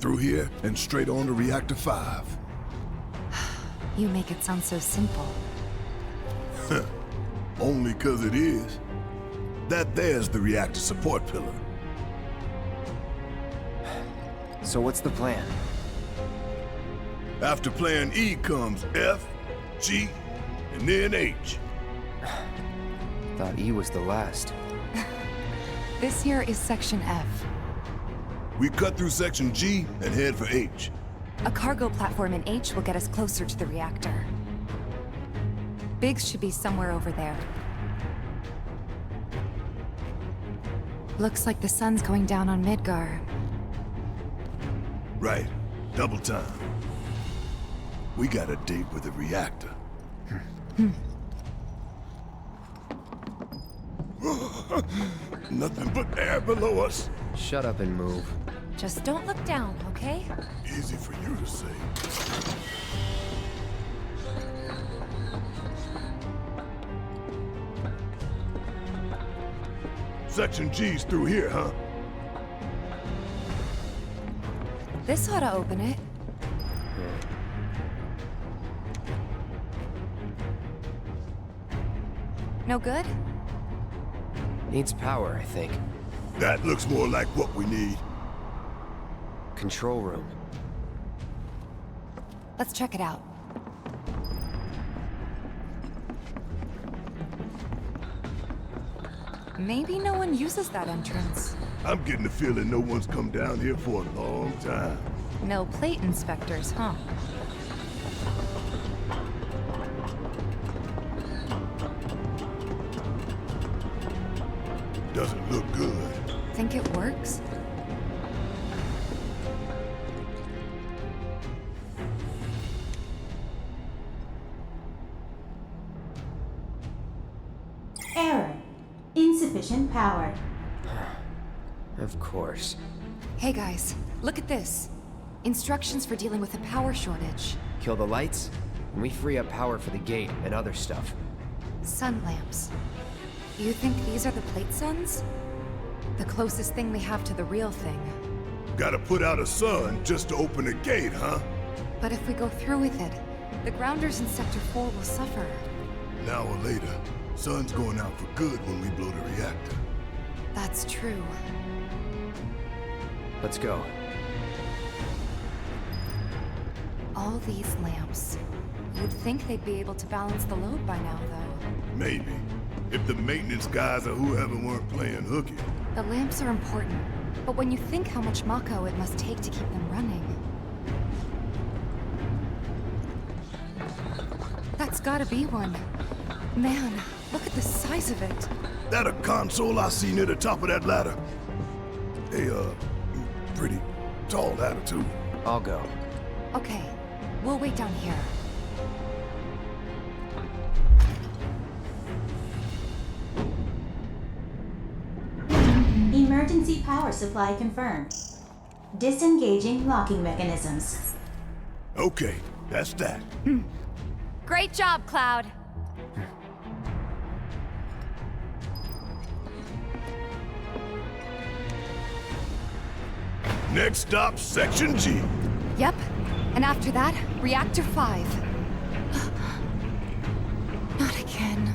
through here and straight on to Reactor 5. You make it sound so simple. Only 'cause it is. That there's the reactor support pillar. So what's the plan? After plan E comes F, G, and then H. Thought E was the last. This here is Section F. We cut through Section G and head for H. A cargo platform in H will get us closer to the reactor. Biggs should be somewhere over there. Looks like the sun's going down on Midgar. Right. Double time. We got a date with the reactor. Nothing but air below us. Shut up and move. Just don't look down, okay? Easy for you to say. Section G's through here, huh? This ought to open it. No good? Needs power, I think. That looks more like what we need. Control room. Let's check it out. Maybe no one uses that entrance. I'm getting the feeling no one's come down here for a long time. No plate inspectors, huh? Doesn't look good. Think it works? Error. Insufficient power. Of course. Hey guys, look at this. Instructions for dealing with a power shortage. Kill the lights, and we free up power for the gate and other stuff. Sun lamps. You think these are the plate suns? The closest thing we have to the real thing. Gotta put out a sun just to open a gate, huh? But if we go through with it, the grounders in Sector 4 will suffer. An hour later, sun's going out for good when we blow the reactor. That's true. Let's go. All these lamps. You'd think they'd be able to balance the load by now, though. Maybe. If the maintenance guys or whoever weren't playing hooky. The lamps are important, but when you think how much Mako it must take to keep them running... That's gotta be one. Man, look at the size of it. That a console I see near the top of that ladder? A, pretty tall ladder, too. I'll go. Okay, we'll wait down here. Emergency power supply confirmed. Disengaging locking mechanisms. Okay, that's that. Great job, Cloud. Next stop, Section G. Yep, and after that, Reactor 5. Not again.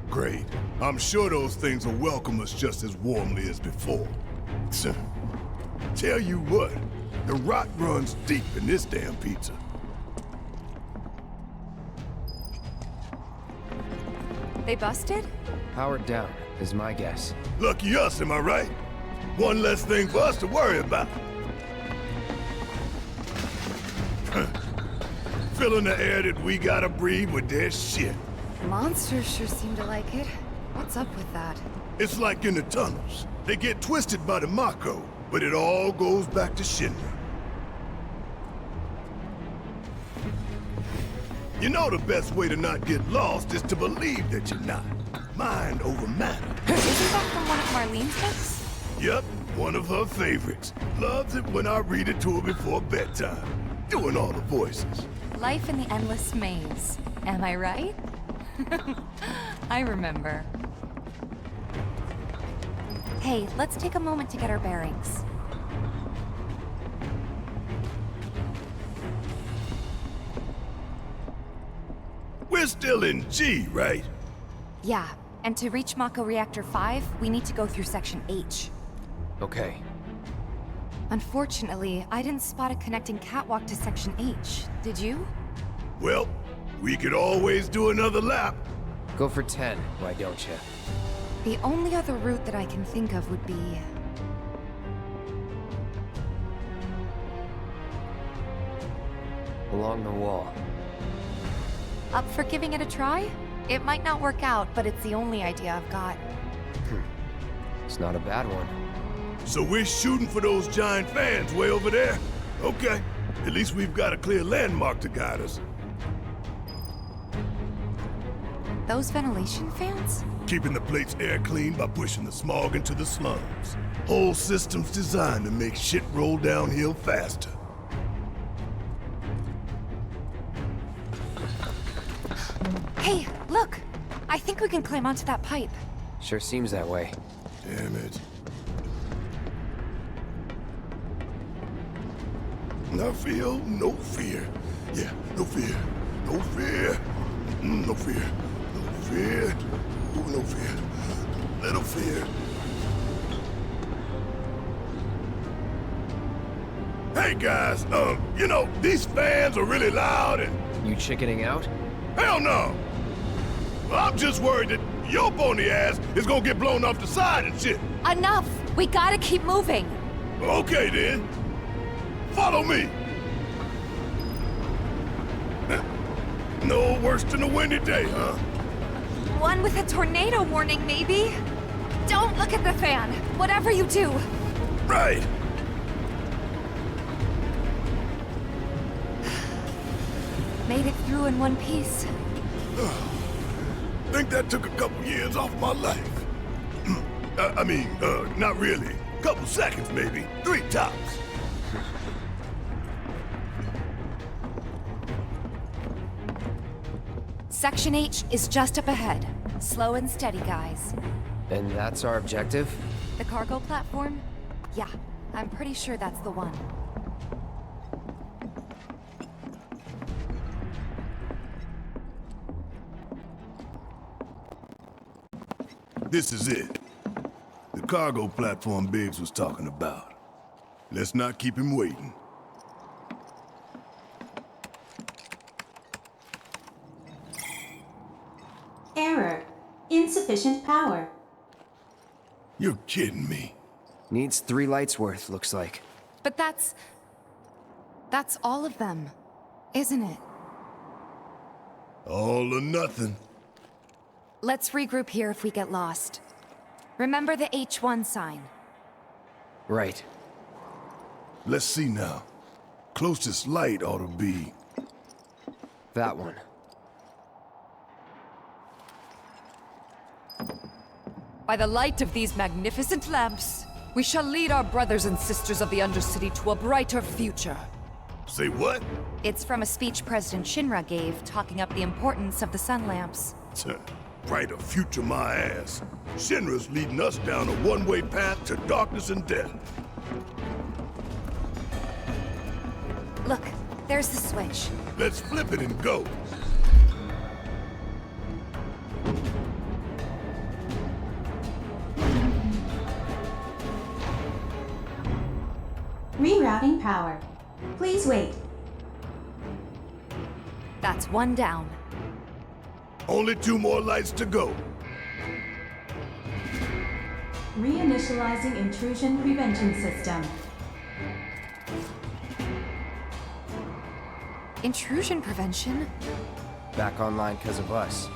Great. I'm sure those things will welcome us just as warmly as before. Tell you what, the rot runs deep in this damn pizza. They busted? Powered down, is my guess. Lucky us, am I right? One less thing for us to worry about. Filling the air that we gotta breathe with their shit. Monsters sure seem to like it. What's up with that? It's like in the tunnels. They get twisted by the Mako, but it all goes back to Shinra. You know the best way to not get lost is to believe that you're not. Mind over matter. Isn't that from one of Marlene's books? Yep, one of her favorites. Loves it when I read it to her before bedtime. Doing all the voices. Life in the Endless Maze. Am I right? I remember. Hey, let's take a moment to get our bearings. We're still in G, right? Yeah, and to reach Mako Reactor 5, we need to go through Section H. Okay. Unfortunately, I didn't spot a connecting catwalk to Section H. Did you? Well, we could always do another lap. Go for 10, why don't you? The only other route that I can think of would be... Along the wall. Up for giving it a try? It might not work out, but it's the only idea I've got. It's not a bad one. So we're shooting for those giant fans way over there? Okay. At least we've got a clear landmark to guide us. Those ventilation fans? Keeping the plate's air clean by pushing the smog into the slums. Whole system's designed to make shit roll downhill faster. Hey, look! I think we can climb onto that pipe. Sure seems that way. Damn it. I feel no fear. Yeah, no fear. No fear. No fear. No fear. Ooh, no fear. Little fear. Hey guys, you know, these fans are really loud and... You chickening out? Hell no! I'm just worried that your bony ass is gonna get blown off the side and shit. Enough! We gotta keep moving! Okay then. Follow me. No worse than a windy day, huh? One with a tornado warning, maybe? Don't look at the fan, whatever you do. Right. Made it through in one piece. Think that took a couple years off my life. I mean, not really. Couple seconds, maybe. 3 tops. Section H is just up ahead. Slow and steady, guys. And that's our objective? The cargo platform? Yeah, I'm pretty sure that's the one. This is it. The cargo platform Biggs was talking about. Let's not keep him waiting. Error. Insufficient power. You're kidding me. Needs 3 lights worth, looks like. But that's all of them, isn't it? All or nothing. Let's regroup here if we get lost. Remember the H1 sign. Right. Let's see now. Closest light ought to be... That one. By the light of these magnificent lamps, we shall lead our brothers and sisters of the Undercity to a brighter future. Say what? It's from a speech President Shinra gave, talking up the importance of the sun lamps. Brighter future my ass. Shinra's leading us down a one-way path to darkness and death. Look, there's the switch. Let's flip it and go. Rerouting power. Please wait. That's one down. Only 2 more lights to go. Reinitializing intrusion prevention system. Intrusion prevention? Back online because of us.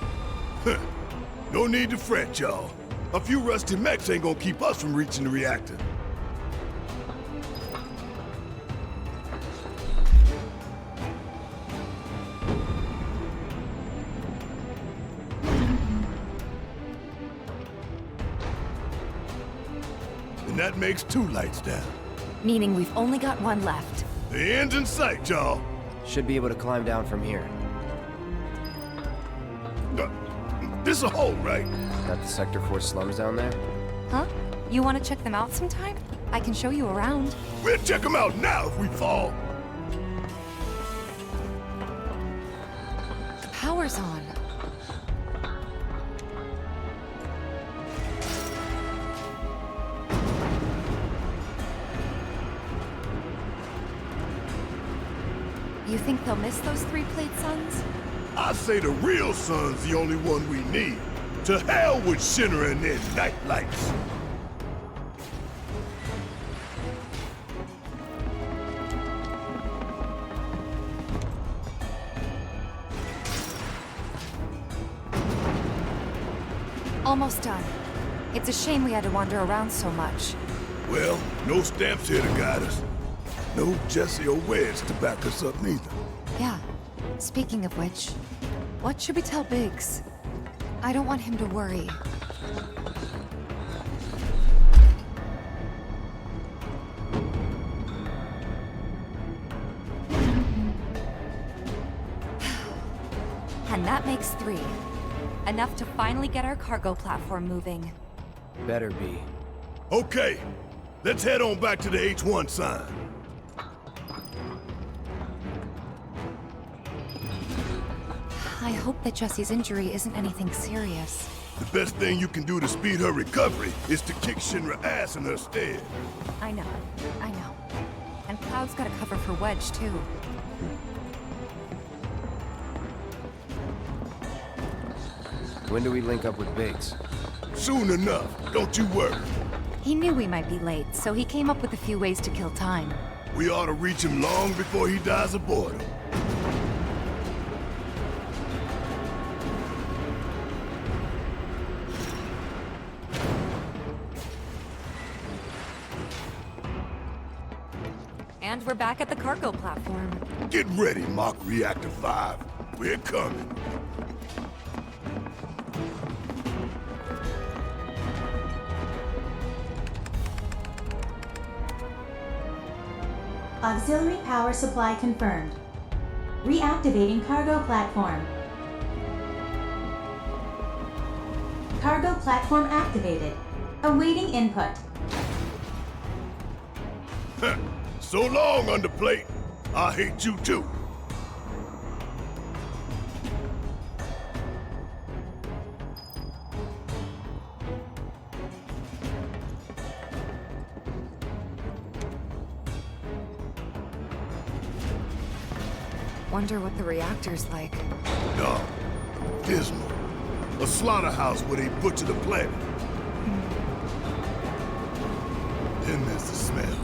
No need to fret, y'all. A few rusty mechs ain't gonna keep us from reaching the reactor. And that makes 2 lights down. Meaning we've only got one left. The end's in sight, y'all. Should be able to climb down from here. This a hole, right? Got the Sector 4 slums down there? Huh? You want to check them out sometime? I can show you around. We'll check them out now if we fall. The power's on. You think they'll miss those 3 plate suns? I say the real sun's the only one we need. To hell with Shinra and their night lights. Almost done. It's a shame we had to wander around so much. Well, no stamps here to guide us. No Jesse or Wedge to back us up neither. Yeah. Speaking of which, what should we tell Biggs? I don't want him to worry. And that makes 3. Enough to finally get our cargo platform moving. Better be. Okay, let's head on back to the H1 sign. I hope that Jessie's injury isn't anything serious. The best thing you can do to speed her recovery is to kick Shinra ass in her stead. I know. And Cloud's got a cover for Wedge, too. When do we link up with Biggs? Soon enough, don't you worry. He knew we might be late, so he came up with a few ways to kill time. We ought to reach him long before he dies of boredom. And we're back at the cargo platform. Get ready, Mach Reactor 5. We're coming. Auxiliary power supply confirmed. Reactivating cargo platform. Cargo platform activated. Awaiting input. So long, underplate. I hate you too. Wonder what the reactor's like. Dark, dismal. A slaughterhouse where they butcher the planet. Then there's the smell.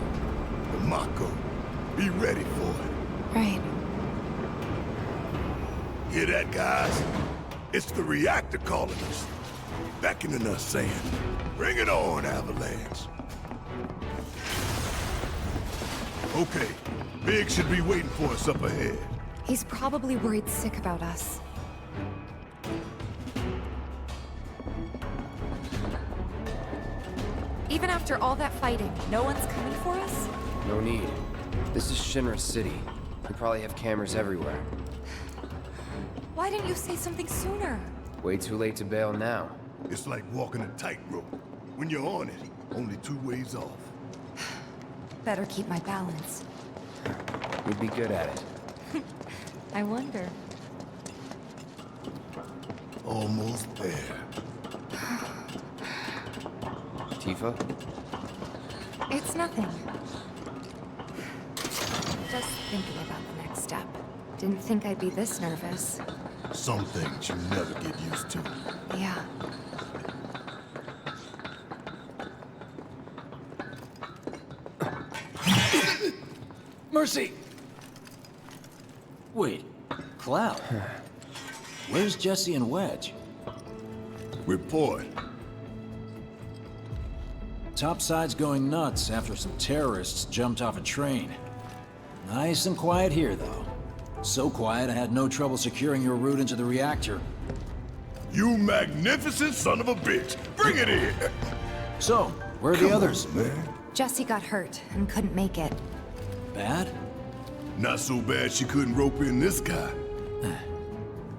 The Mako. Be ready for it. Right. Hear that, guys? It's the reactor calling us. Beckoning us, saying, "Bring it on, Avalanche." Okay, Big should be waiting for us up ahead. He's probably worried sick about us. Even after all that fighting, no one's coming for us? No need. This is Shinra City. We probably have cameras everywhere. Why didn't you say something sooner? Way too late to bail now. It's like walking a tightrope. When you're on it, only 2 ways off. Better keep my balance. You'd be good at it. I wonder. Almost there. Tifa? It's nothing. Just thinking about the next step. Didn't think I'd be this nervous. Some things you never get used to. Yeah. Mercy! Wait, Cloud? Where's Jesse and Wedge? Report. Topside's going nuts after some terrorists jumped off a train. Nice and quiet here, though. So quiet I had no trouble securing your route into the reactor. You magnificent son of a bitch! Bring it in! So, where are the others? Man. Jesse got hurt and couldn't make it. Bad? Not so bad she couldn't rope in this guy.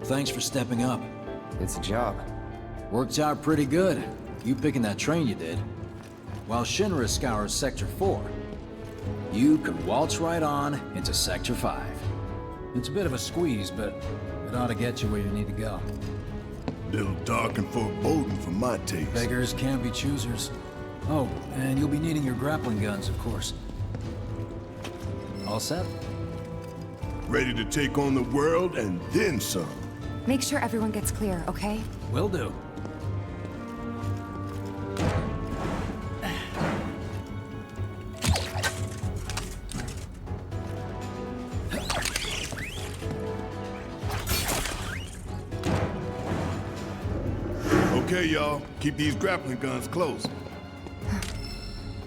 Thanks for stepping up. It's a job. Worked out pretty good. You picking that train you did. while Shinra scours Sector 4. You can waltz right on into Sector 5. It's a bit of a squeeze, but it ought to get you where you need to go. Little dark and foreboding for my taste. Beggars can't be choosers. Oh, and you'll be needing your grappling guns, of course. All set? Ready to take on the world and then some. Make sure everyone gets clear, okay? Will do. Okay, y'all. Keep these grappling guns close.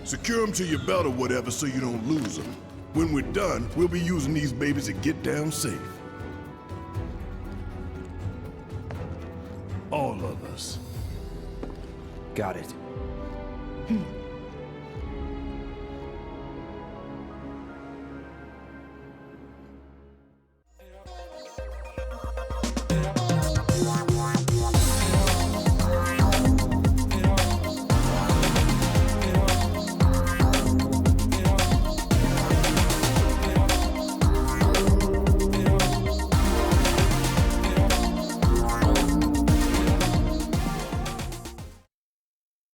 Secure them to your belt or whatever so you don't lose them. When we're done, we'll be using these babies to get down safe. All of us. Got it.